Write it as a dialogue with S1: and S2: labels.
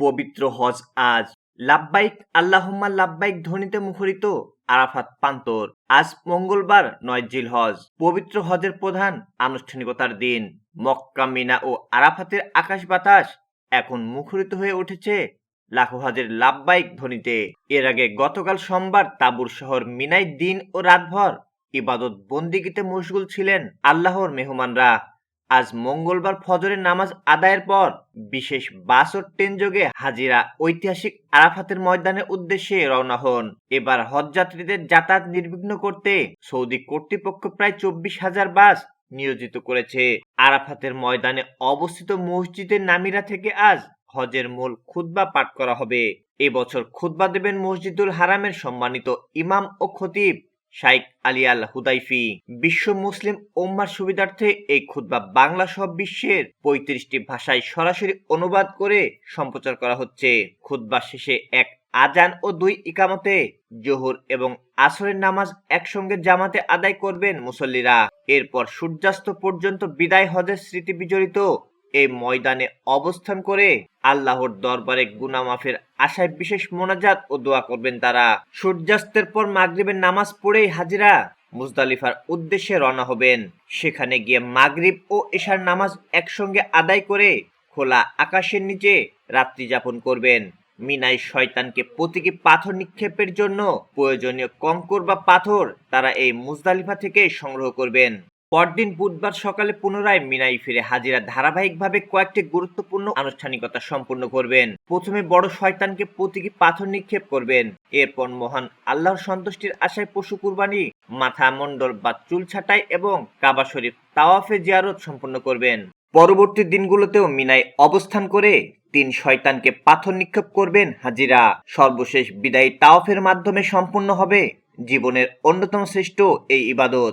S1: পবিত্র হজ আজ। লাব্বাইক আল্লাহুম্মা লাব্বাইক ধ্বনিতে মুখরিত আরাফাত প্রান্তর। আজ মঙ্গলবার ৯ জিলহজ, পবিত্র হজের প্রধান আনুষ্ঠানিকতার দিন। মক্কা, মিনা ও আরাফাতের আকাশ বাতাস এখন মুখরিত হয়ে উঠেছে লাখো হাজের লাব্বাইক ধ্বনিতে। এর আগে গতকাল সোমবার তাবুর শহর মিনায় দিন ও রাতভর ইবাদত বন্দিগিতে মশগুল ছিলেন আল্লাহর মেহমানরা। আজ মঙ্গলবার ফজরের নামাজ আদায়ের পর বিশেষ বাস ও ট্রেন যোগে হাজিরা ঐতিহাসিক আরাফাতের ময়দানের উদ্দেশ্যে রওনা হন। এবার হজযাত্রীদের যাতায়াত নির্বিঘ্ন করতে সৌদি কর্তৃপক্ষ প্রায় ২৪,০০০ বাস নিয়োজিত করেছে। আরাফাতের ময়দানে অবস্থিত মসজিদে নামিরা থেকে আজ হজের মূল খুতবা পাঠ করা হবে। এবছর খুতবা দেবেন মসজিদুল হারামের সম্মানিত ইমাম ও খতিব শাইখ আলী আল হুদাইফি। বিশ্ব মুসলিম উম্মার সুবিধার্থে এই খুতবা বাংলা সহ বিশ্বের ৩৫টি ভাষায় সরাসরি অনুবাদ করে সম্প্রচার করা হচ্ছে। খুতবা শেষে এক আজান ও ২ ইকামতে জোহর এবং আসরের নামাজ একসঙ্গে জামাতে আদায় করবেন মুসল্লিরা। এরপর সূর্যাস্ত পর্যন্ত বিদায় হজের স্মৃতি বিজড়িত এই ময়দানে অবস্থান করে আল্লাহর দরবারে গুনাহ মাফের আশায় বিশেষ মোনাজাত ও দোয়া করবেন তারা। সূর্যাস্তের পর মাগরিবের নামাজ পড়েই হাজিরা মুজদালিফার উদ্দেশ্যে রওনা হবেন। সেখানে গিয়ে মাগরিব ও এশার নামাজ একসঙ্গে আদায় করে খোলা আকাশের নিচে রাত্রি যাপন করবেন। মিনায় শয়তানকে প্রতীকী পাথর নিক্ষেপের জন্য প্রয়োজনীয় কঙ্কর বা পাথর তারা এই মুজদালিফা থেকে সংগ্রহ করবেন। পরদিন বুধবার সকালে পুনরায় মিনায় ফিরে হাজিরা ধারাবাহিকভাবে কয়েকটি গুরুত্বপূর্ণ আনুষ্ঠানিকতা সম্পূর্ণ করবেন। প্রথমে বড় শয়তানকে প্রতীকী পাথর নিক্ষেপ করবেন। এরপর মহান আল্লাহর সন্তুষ্টির আশায় পশু কুরবানি, মাথা মণ্ডল বা চুল ছাঁটাই এবং কাবা শরীফ তাওয়াফে জিয়ারত সম্পন্ন করবেন। পরবর্তী দিনগুলোতেও মিনায় অবস্থান করে ৩ শয়তানকে পাথর নিক্ষেপ করবেন হাজিরা। সর্বশেষ বিদায়ী তাওয়াফের মাধ্যমে সম্পূর্ণ হবে জীবনের অন্যতম শ্রেষ্ঠ এই ইবাদত।